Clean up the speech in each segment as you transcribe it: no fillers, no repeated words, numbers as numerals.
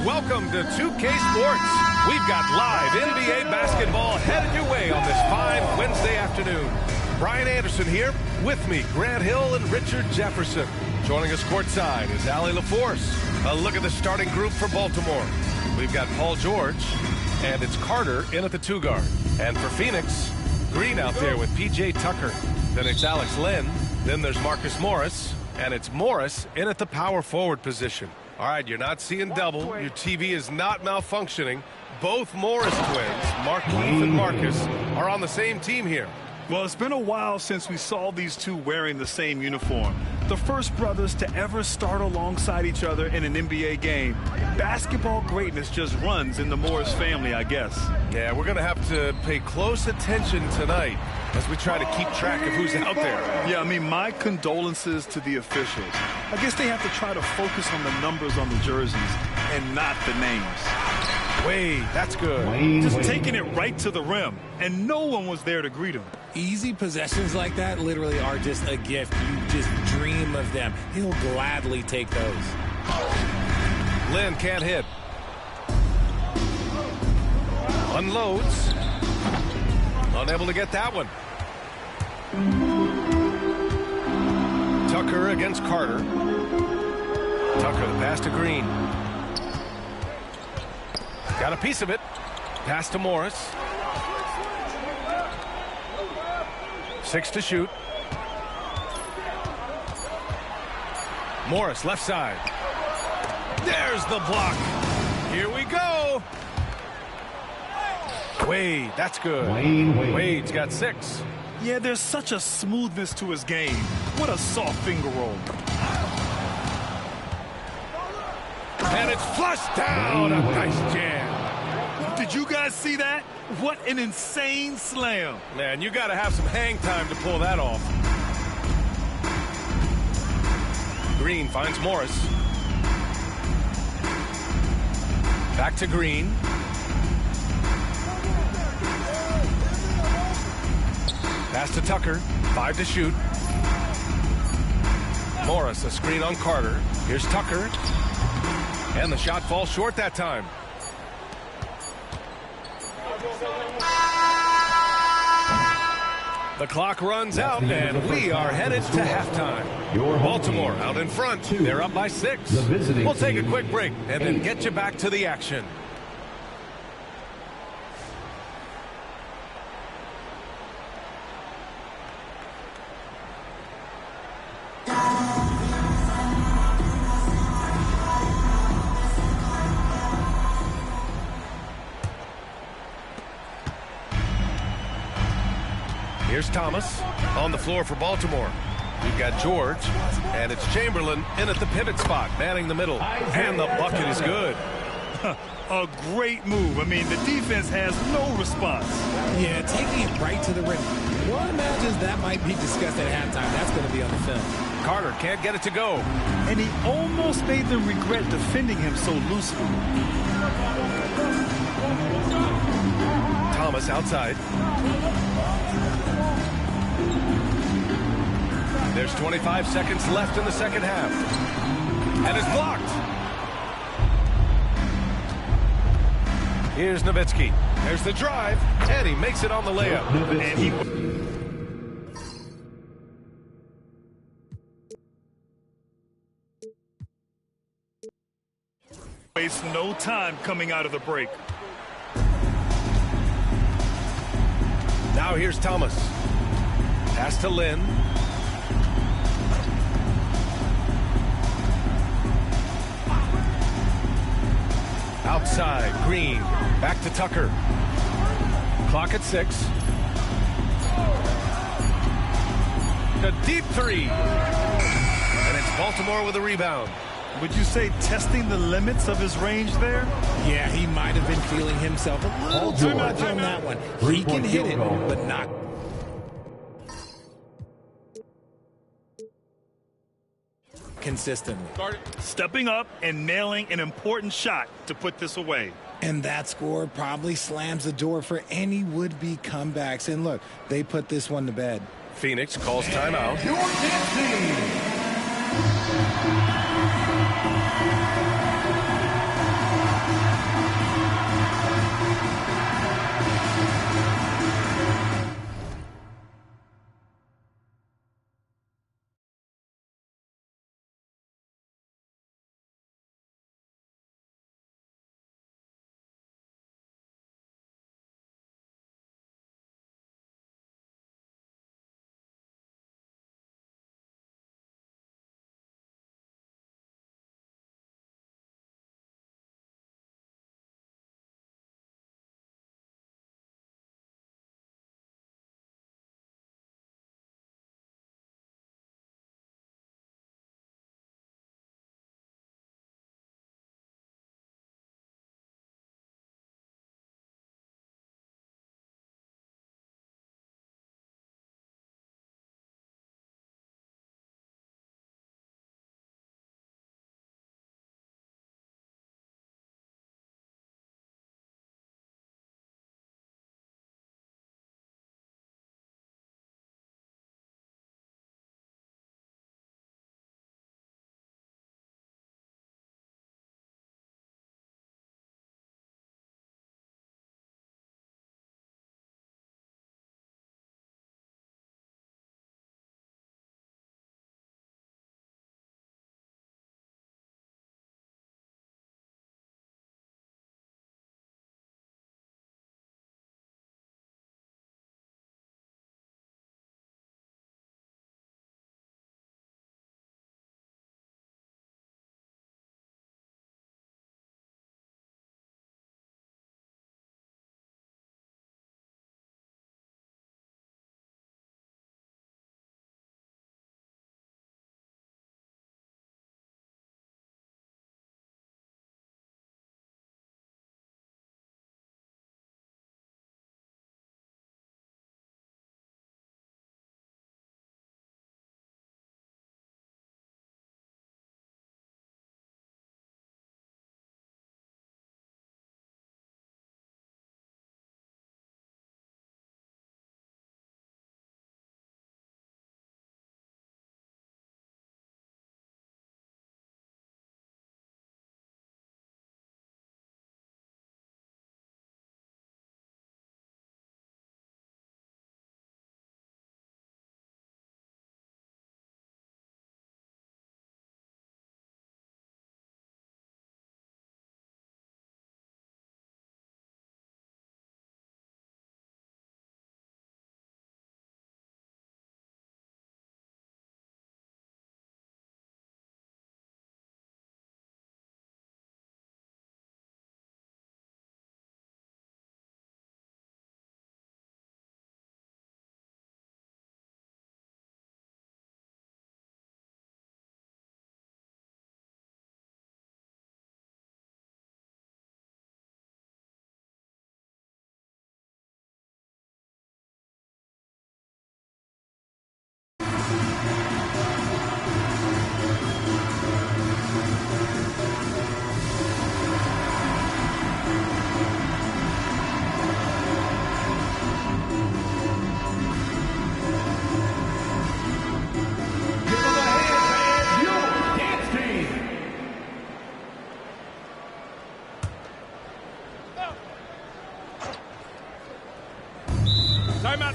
Welcome to 2K Sports. We've got live NBA basketball headed your way on this fine Wednesday afternoon. Brian Anderson here. With me, Grant Hill and Richard Jefferson. Joining us courtside is Allie LaForce. A look at the starting group for Baltimore. We've got Paul George, and it's Carter in at the 2-guard. And for Phoenix, Green out there with P.J. Tucker. Then it's Alex Len. Then there's Marcus Morris. And it's Morris in at the power forward position. All right, you're not seeing double. Your TV is not malfunctioning. Both Morris twins, Markieff and Marcus, are on the same team here. Well, it's been a while since we saw these two wearing the same uniform. The first brothers to ever start alongside each other in an NBA game. Basketball greatness just runs in the Morris family, I guess. Yeah, we're going to have to pay close attention tonight as we try to keep track of who's out there. Yeah, I mean, my condolences to the officials. I guess they have to try to focus on the numbers on the jerseys and not the names. Wade, that's good. Just taking it right to the rim, and no one was there to greet him. Easy possessions like that literally are just a gift. You just dream of them. He'll gladly take those. Lynn can't hit. Unloads. Unable to get that one. Tucker against Carter. Tucker, the pass to Green. Got a piece of it. Pass to Morris. 6 to shoot. Morris, left side. There's the block. Here we go. Wade, that's good. Wade's got 6. Yeah, there's such a smoothness to his game. What a soft finger roll. And it's flushed down. A nice jam. Did you guys see that? What an insane slam. Man, you got to have some hang time to pull that off. Green finds Morris. Back to Green. Pass to Tucker. 5 to shoot. Morris, a screen on Carter. Here's Tucker. And the shot falls short that time. The clock runs out, and we are headed to halftime. Baltimore out in front. They're up by 6. We'll take a quick break and then get you back to the action. Here's Thomas on the floor for Baltimore. We've got George, and it's Chamberlain in at the pivot spot, manning the middle. And the bucket is good. A great move. I mean, the defense has no response. Yeah, taking it right to the rim. One imagines that might be discussed at halftime. That's going to be on the film. Carter can't get it to go. And he almost made them regret defending him so loosely. Thomas outside. There's 25 seconds left in the second half. And it's blocked. Here's Nowitzki. There's the drive. And he makes it on the layup. And he wastes no time coming out of the break. Now here's Thomas. Pass to Lynn. Outside, Green. Back to Tucker. Clock at 6. A deep 3. And it's Baltimore with a rebound. Would you say testing the limits of his range there? Yeah, he might have been feeling himself a little too much on that one. He can hit it, but not. Consistently. Stepping up and nailing an important shot to put this away. And that score probably slams the door for any would-be comebacks. And look, they put this one to bed. Phoenix calls timeout.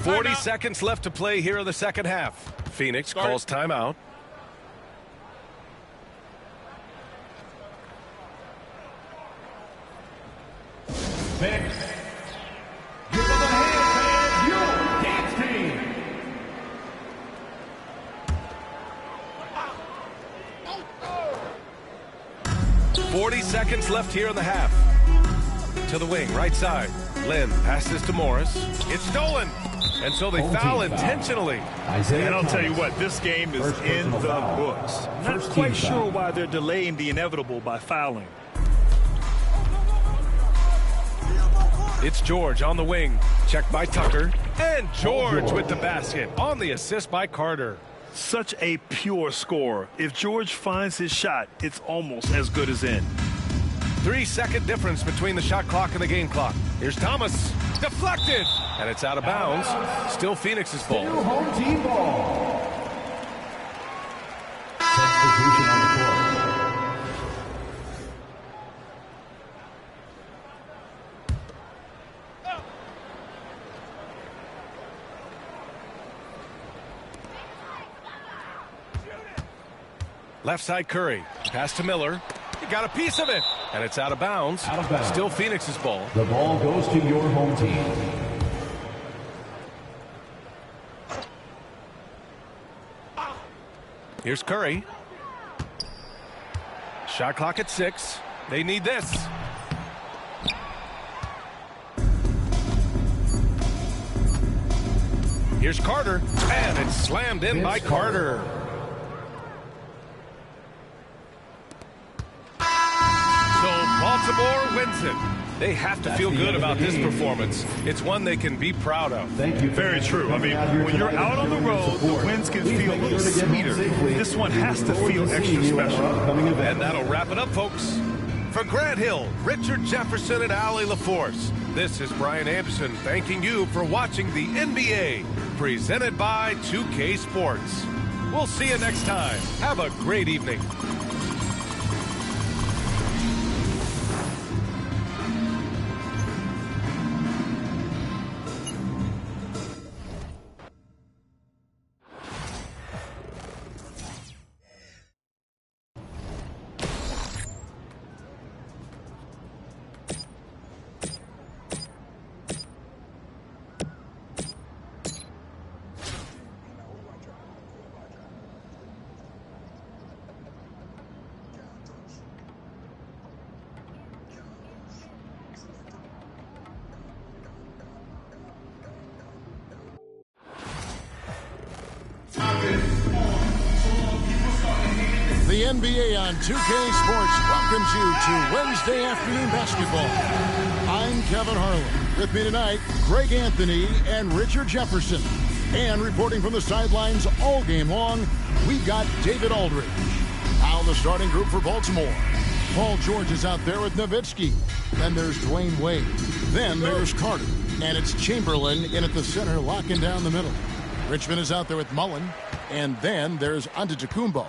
40 seconds left to play here in the second half. Phoenix calls timeout. Phoenix. Give them a hand, your dance team. 40 seconds left here in the half. To the wing, right side. Lynn passes to Morris. It's stolen. And so they foul intentionally. And I'll tell you what, this game is in the books. Not quite sure why they're delaying the inevitable by fouling. It's George on the wing. Checked by Tucker. And George with the basket on the assist by Carter. Such a pure scorer. If George finds his shot, it's almost as good as in. 3-second difference between the shot clock and the game clock. Here's Thomas. Deflected. And it's out of bounds. Still Phoenix's ball. Still home team ball. Substitution on the floor. Left side Curry. Pass to Miller. He got a piece of it. And it's out of bounds. Still Phoenix's ball. The ball goes to your home team. Here's Curry. Shot clock at 6. They need this. Here's Carter. And it's slammed in by Carter. Baltimore wins it. They have to feel good about this performance. It's one they can be proud of. Thank you. Very true. I mean, when you're out on the road, the wins can feel a little sweeter. This one has to feel extra special. And that'll wrap it up, folks. For Grant Hill, Richard Jefferson, and Allie LaForce, this is Brian Anderson thanking you for watching the NBA, presented by 2K Sports. We'll see you next time. Have a great evening. The NBA on 2K Sports welcomes you to Wednesday afternoon basketball. I'm Kevin Harlan. With me tonight, Greg Anthony and Richard Jefferson. And reporting from the sidelines all game long, we've got David Aldridge. Now the starting group for Baltimore. Paul George is out there with Nowitzki. Then there's Dwayne Wade. Then there's Carter. And it's Chamberlain in at the center, locking down the middle. Richmond is out there with Mullen. And then there's Antetokounmpo.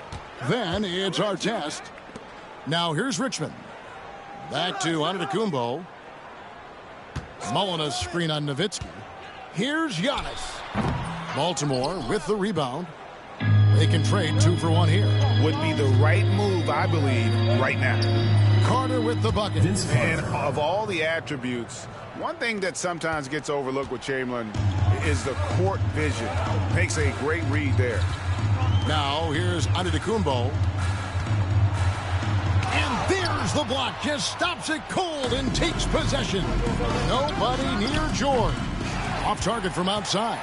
Then it's Artest. Now here's Richmond. Back to Antetokounmpo. Mullen a screen on Nowitzki. Here's Giannis. Baltimore with the rebound. They can trade 2 for 1 here. Would be the right move, I believe, right now. Carter with the bucket. And of all the attributes, one thing that sometimes gets overlooked with Chamberlain is the court vision. Makes a great read there. Now here's Antetokounmpo. And there's the block. Just stops it cold and takes possession. Nobody near George. Off target from outside.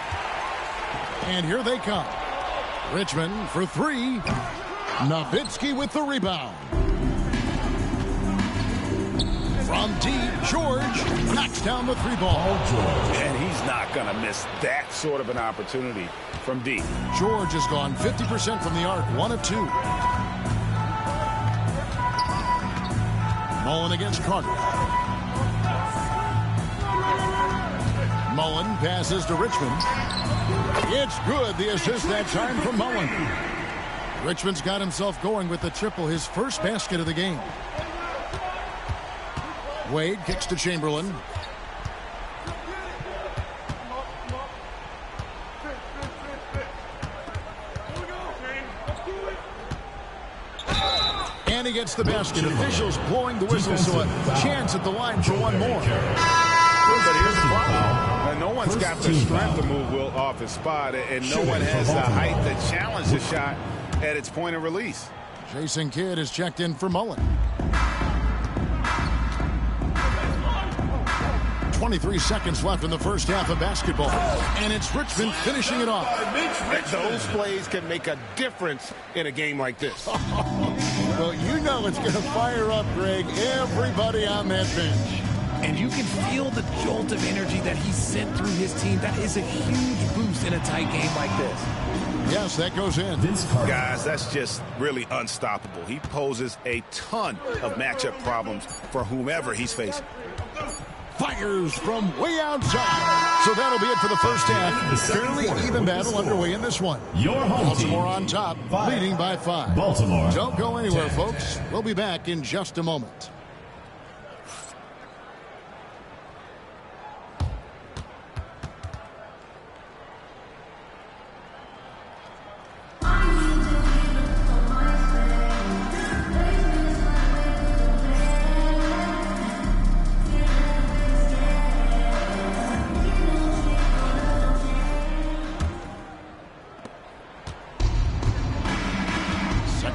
And here they come. Richmond for 3. Nowitzki with the rebound. From deep, George knocks down the 3-ball. And he's not going to miss that sort of an opportunity from deep. George has gone 50% from the arc, 1 of 2. Mullen against Carter. Mullen passes to Richmond. It's good, the assist that time from Mullen. Richmond's got himself going with the triple, his first basket of the game. Wade kicks to Chamberlain. And he gets the basket. Officials blowing the whistle, so a chance at the line for one more. But here's the problem. No one's got the strength to move Will off his spot, and no one has the height to challenge the shot at its point of release. Jason Kidd is checked in for Mullen. 23 seconds left in the first half of basketball. And it's Richmond finishing it off. Those plays can make a difference in a game like this. Well, you know it's going to fire up, Greg, everybody on that bench. And you can feel the jolt of energy that he sent through his team. That is a huge boost in a tight game like this. Yes, that goes in. Guys, that's just really unstoppable. He poses a ton of matchup problems for whomever he's facing. Fires from way outside. So that'll be it for the first half. Fairly even battle underway in this one. Baltimore on top, leading by 5. Baltimore. Don't go anywhere, folks. We'll be back in just a moment.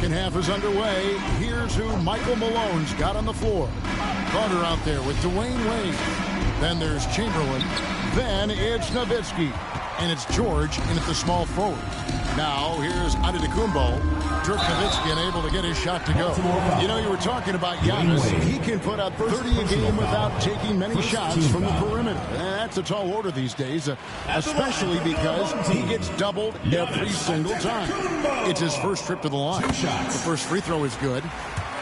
Half is underway. Here's who Michael Malone's got on the floor. Carter out there with Dwayne Wade. Then there's Chamberlain. Then it's Nowitzki. And it's George in at the small forward. Now here's Antetokounmpo. Dirk Nowitzki unable to get his shot to go. You know, you were talking about Giannis. He can put up 30 a game without taking many shots from the perimeter. And that's a tall order these days, especially because he gets doubled every single time. It's his first trip to the line. The first free throw is good.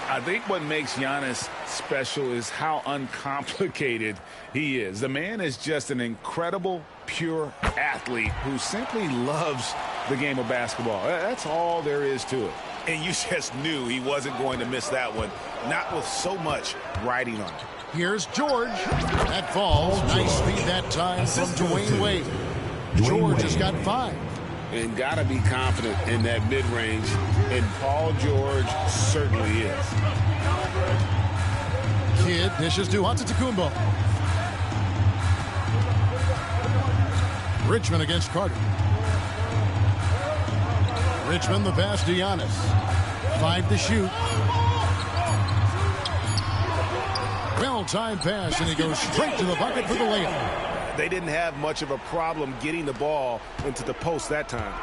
I think what makes Giannis special is how uncomplicated he is. The man is just an incredible, pure athlete who simply loves the game of basketball. That's all there is to it. And you just knew he wasn't going to miss that one, not with so much riding on it. Here's George. That falls. Nice speed that time from Dwayne Wade. George has got 5. And got to be confident in that mid-range, and Paul George certainly is. Kidd dishes to Antetokounmpo. Richmond against Carter. Richmond the pass to Giannis. 5 to shoot. Well-timed pass, and he goes straight to the bucket for the layup. They didn't have much of a problem getting the ball into the post that time.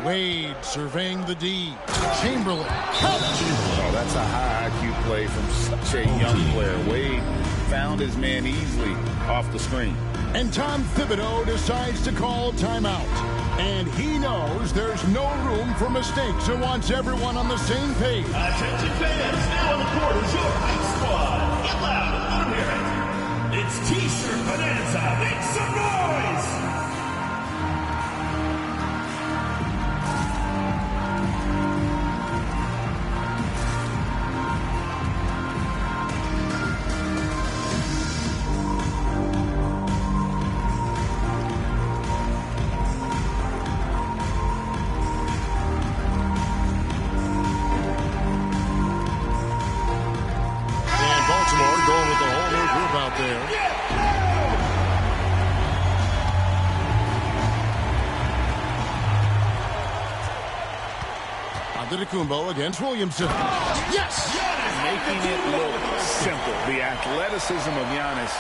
Wade surveying the D. Chamberlain. Oh, that's a high IQ play from such a young player. Wade found his man easily off the screen. And Tom Thibodeau decides to call timeout. And he knows there's no room for mistakes and wants everyone on the same page. Attention fans, now on the court is your high squad. Get loud and let them hear it. It's T-shirt Bonanza. Make some noise! Antetokounmpo against Williamson. Yes! Making it look simple. The athleticism of Giannis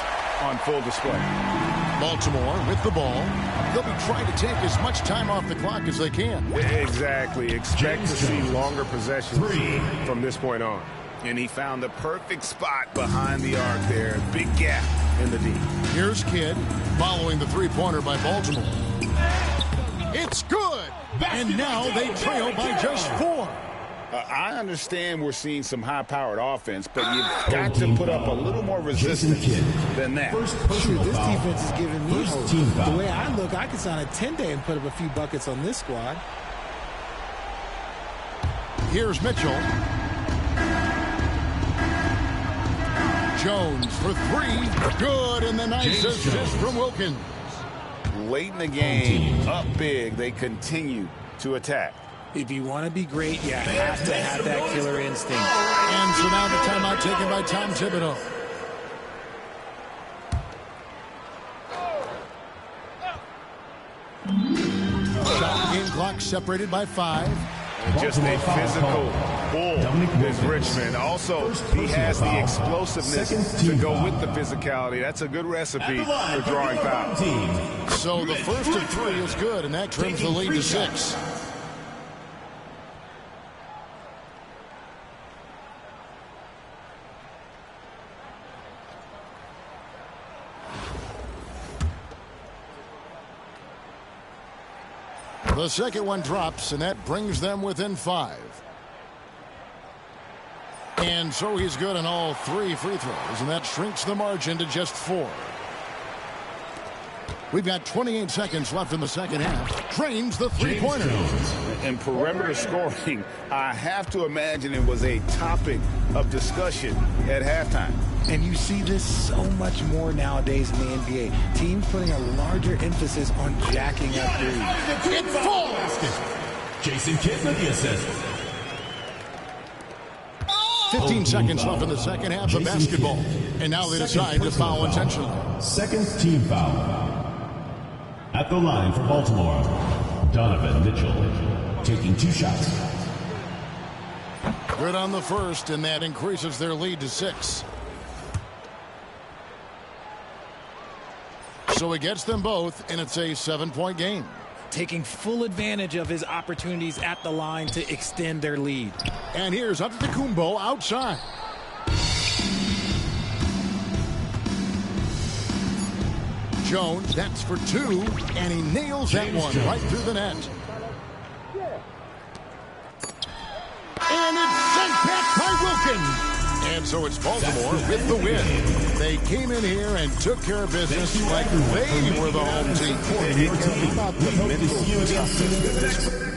on full display. Baltimore with the ball. They'll be trying to take as much time off the clock as they can. Exactly. Expect to see longer possessions from this point on. And he found the perfect spot behind the arc there. Big gap in the D. Here's Kidd following the three-pointer by Baltimore. It's good! And now they trail by just 4. I understand we're seeing some high-powered offense, but you've got to put up a little more resistance than that. Shoot, this defense is giving me hope. The way I look, I could sign a 10-day and put up a few buckets on this squad. Here's Mitchell. Jones for 3. Good, and the nice assist from Wilkins. Late in the game, up big, they continue to attack. If you want to be great, you have to have that killer instinct. And so now the timeout taken by Tom Thibodeau. Shot game clock separated by 5. Just a physical bull is Richmond. Also, he has the explosiveness to go with the physicality. That's a good recipe for drawing fouls. So the first of 3 is good, and that trims the lead to 6. The second one drops, and that brings them within 5. And so he's good on all 3 free throws, and that shrinks the margin to just 4. We've got 28 seconds left in the second half. Drains the three-pointer. In perimeter scoring, I have to imagine it was a topic of discussion at halftime. And you see this so much more nowadays in the NBA. Teams putting a larger emphasis on jacking up threes. It falls! Jason Kidd with the assist. 15 seconds left in the second half of basketball. And now they decide to foul intentionally. Second team foul. At the line for Baltimore, Donovan Mitchell taking 2 shots. Good on the first, and that increases their lead to 6. So he gets them both, and it's a 7-point game. Taking full advantage of his opportunities at the line to extend their lead. And here's Antetokounmpo outside. Jones, that's for 2, and he nails that one right through the net. And it's sent back by Wilkins. And so it's Baltimore with the win. They came in here and took care of business like they were the home team. How about the mental toughness?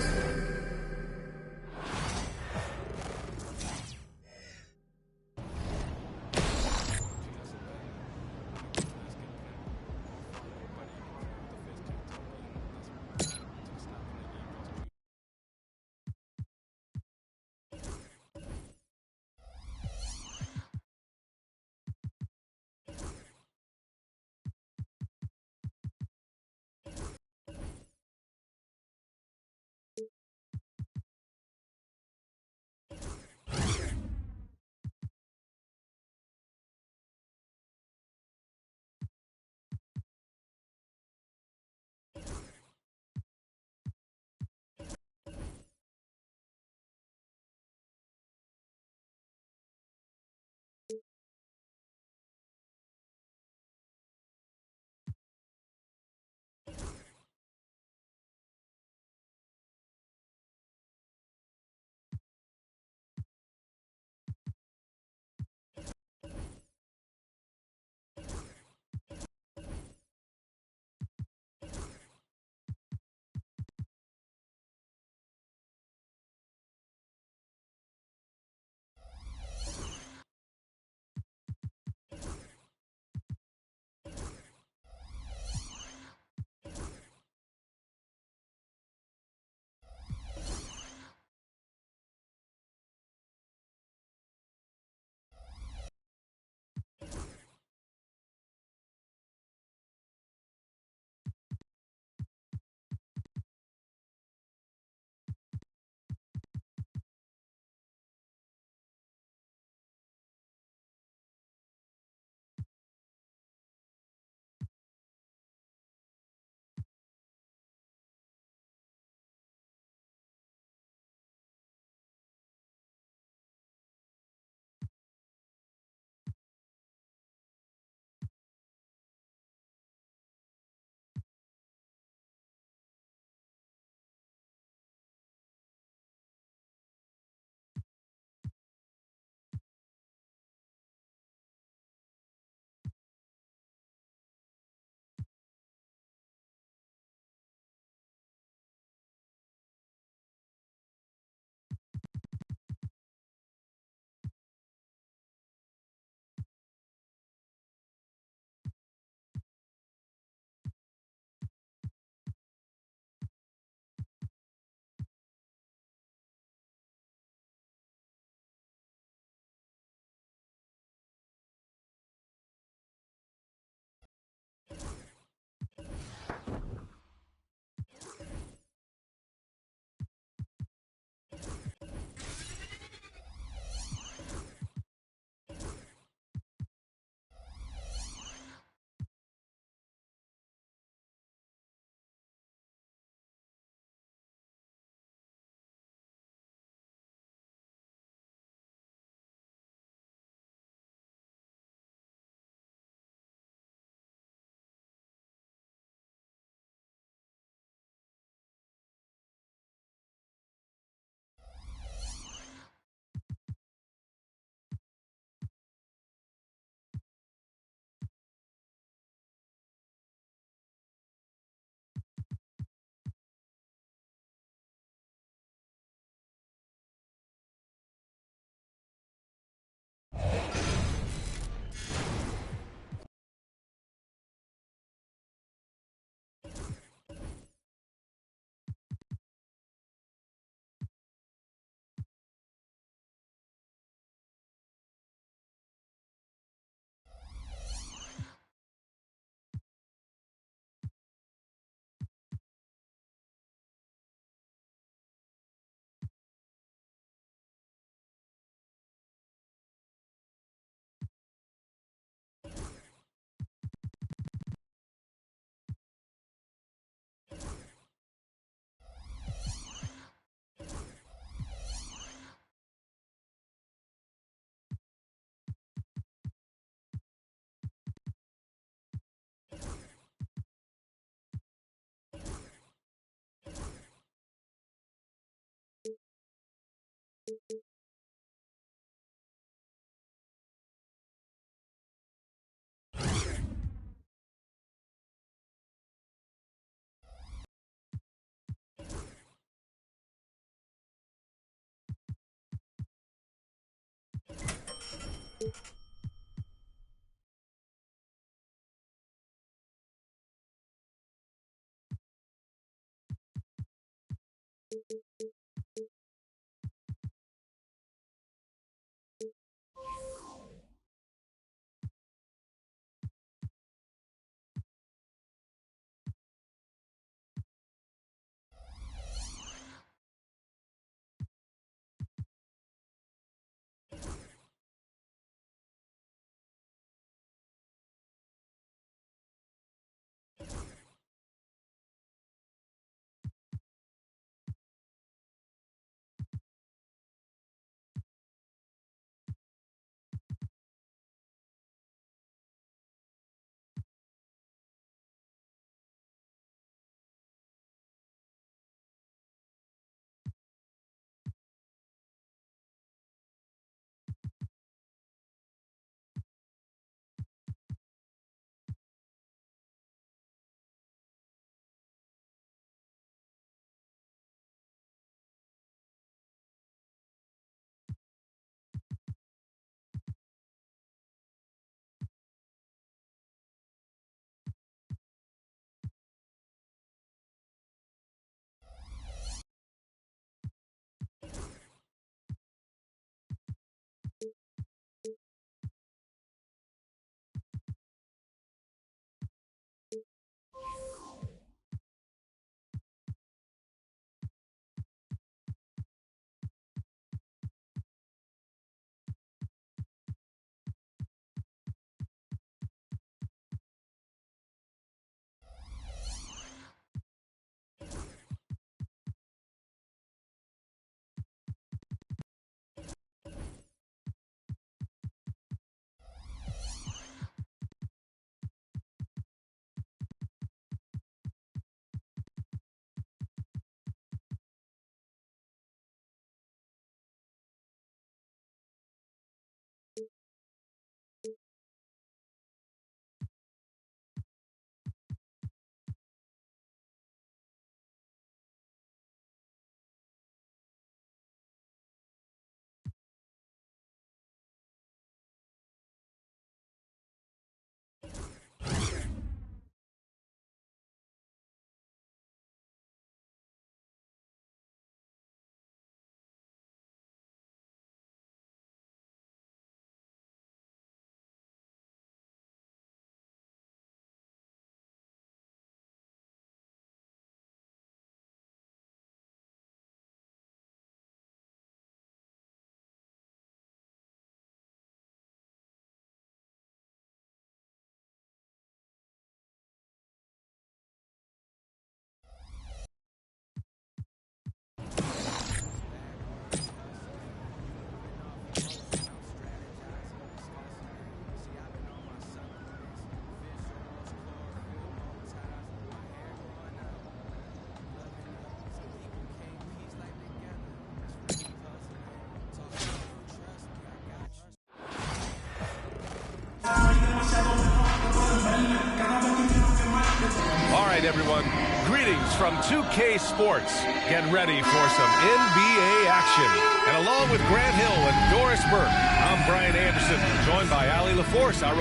All right, everyone. Greetings from 2K Sports. Get ready for some NBA action. And along with Grant Hill and Doris Burke, I'm Brian Anderson, joined by Allie LaForce, our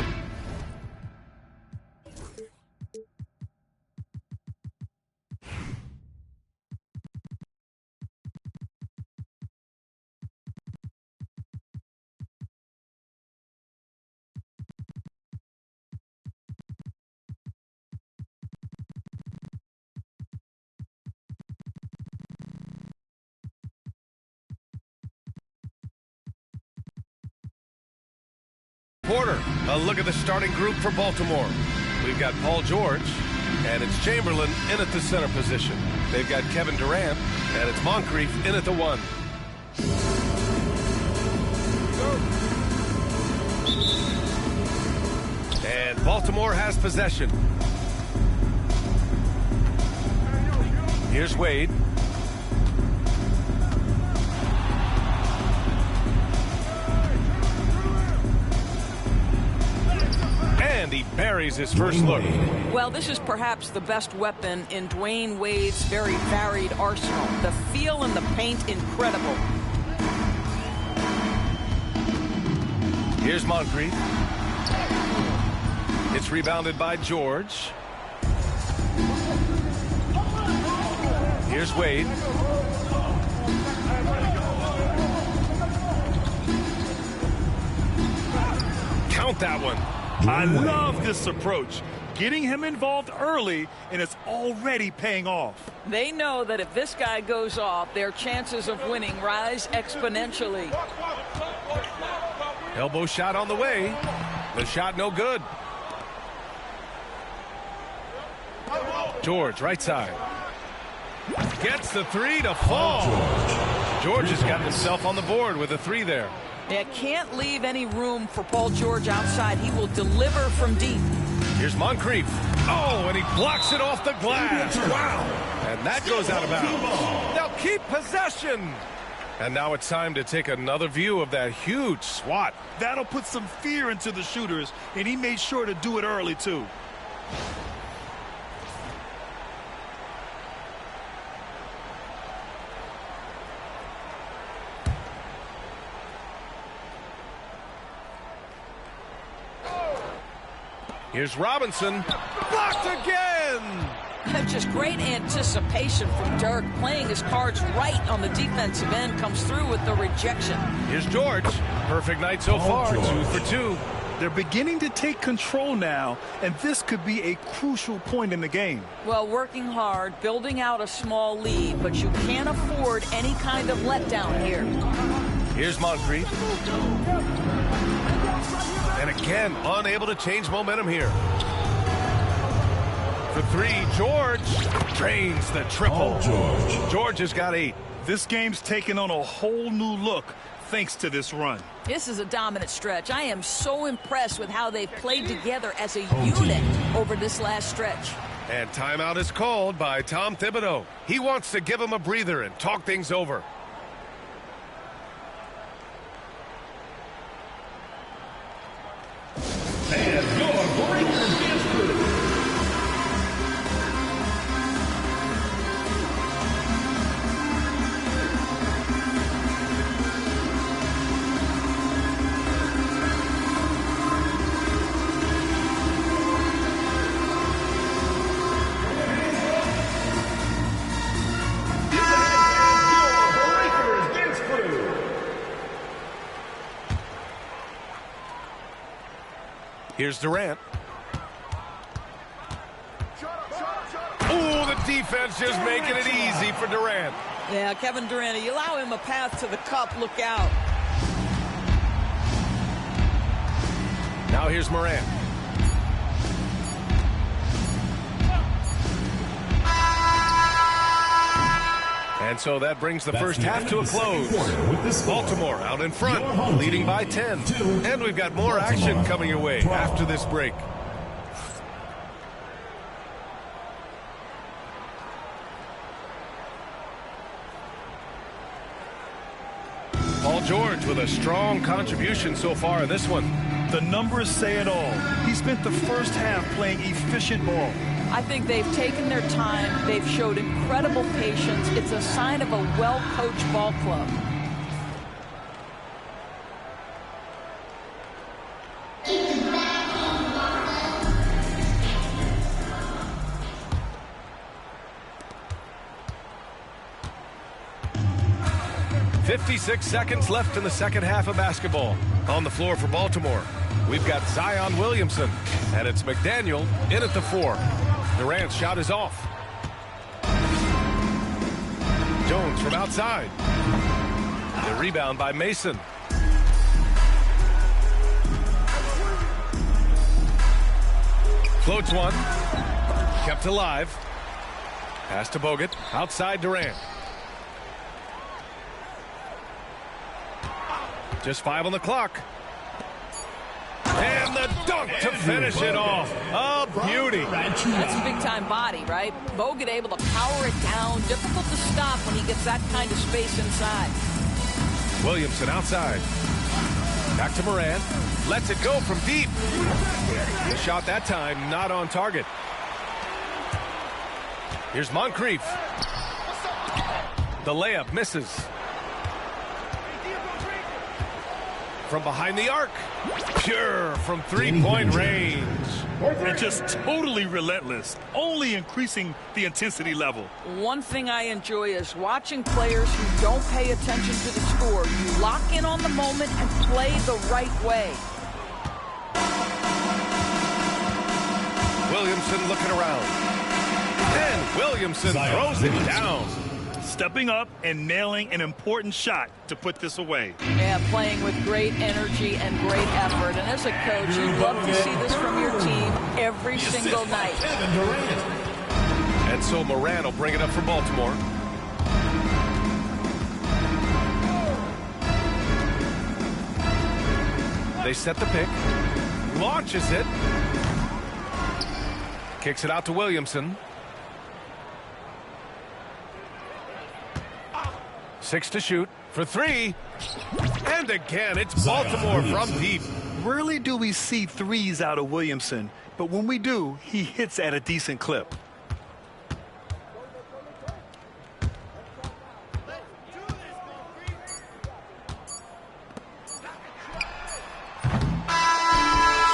reporter. A look at the starting group for Baltimore. We've got Paul George, and it's Chamberlain in at the center position. They've got Kevin Durant, and it's Moncrief in at the 1. And Baltimore has possession. Here's Wade. And he buries his first look. Well, this is perhaps the best weapon in Dwayne Wade's very varied arsenal. The feel in the paint, incredible. Here's Moncrief. It's rebounded by George. Here's Wade. with that one. I love this approach. Getting him involved early, and it's already paying off. They know that if this guy goes off, their chances of winning rise exponentially. Elbow shot on the way. The shot no good. George, right side. Gets the three to fall. George has got himself on the board with a three there. Yeah, can't leave any room for Paul George outside. He will deliver from deep. Here's Moncrief. Oh, and he blocks it off the glass. Wow. And that goes out of bounds. They'll keep possession. And now it's time to take another view of that huge swat. That'll put some fear into the shooters, and he made sure to do it early, too. Here's Robinson. Blocked again. Just great anticipation from Dirk, playing his cards right on the defensive end, comes through with the rejection. Here's George. Perfect night so far, 2 for 2. They're beginning to take control now, and this could be a crucial point in the game. Well, working hard, building out a small lead, but you can't afford any kind of letdown here. Here's Moncrief. And again, unable to change momentum here. For three, George drains the triple. George has got 8. This game's taken on a whole new look thanks to this run. This is a dominant stretch. I am so impressed with how they've played together as a unit over this last stretch. And timeout is called by Tom Thibodeau. He wants to give him a breather and talk things over. And your breaker is through. Here's Durant. Oh, the defense just making it easy for Durant. Yeah, Kevin Durant, you allow him a path to the cup, look out. Now here's Morant. And so that brings the first half to a close. Baltimore out in front, leading by 10. And we've got more action coming your way after this break. Paul George with a strong contribution so far in this one. The numbers say it all. He spent the first half playing efficient ball. I think they've taken their time. They've showed incredible patience. It's a sign of a well-coached ball club. .56 seconds left in the second half of basketball. On the floor for Baltimore, we've got Zion Williamson, and it's McDaniel in at the 4. Durant's shot is off. Jones from outside. The rebound by Mason. Floats one. Kept alive. Pass to Bogut. Outside Durant. Just 5 on the clock. And the dunk to finish it off. A beauty. That's a big-time body, right? Bogut able to power it down. Difficult to stop when he gets that kind of space inside. Williamson outside. Back to Morant. Lets it go from deep. The shot that time not on target. Here's Moncrief. The layup misses. From behind the arc. Pure from three-point range. And just totally relentless, only increasing the intensity level. One thing I enjoy is watching players who don't pay attention to the score. You lock in on the moment and play the right way. Williamson looking around. And Williamson throws it down. Stepping up and nailing an important shot to put this away. Yeah, playing with great energy and great effort. And as a coach, you love to see this from your team every single night. And so Moran will bring it up for Baltimore. They set the pick. Launches it. Kicks it out to Williamson. 6 to shoot for 3. And again, it's Baltimore from deep. Rarely do we see threes out of Williamson, but when we do, he hits at a decent clip.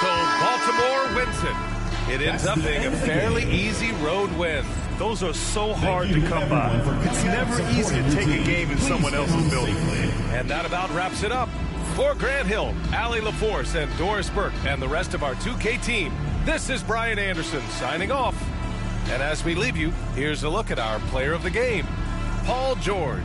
So Baltimore wins it. It ends up being a fairly easy road win. Those are so hard to come by. It's never easy to take a game in someone else's building. And that about wraps it up. For Grant Hill, Allie LaForce, and Doris Burke, and the rest of our 2K team, this is Brian Anderson signing off. And as we leave you, here's a look at our player of the game, Paul George.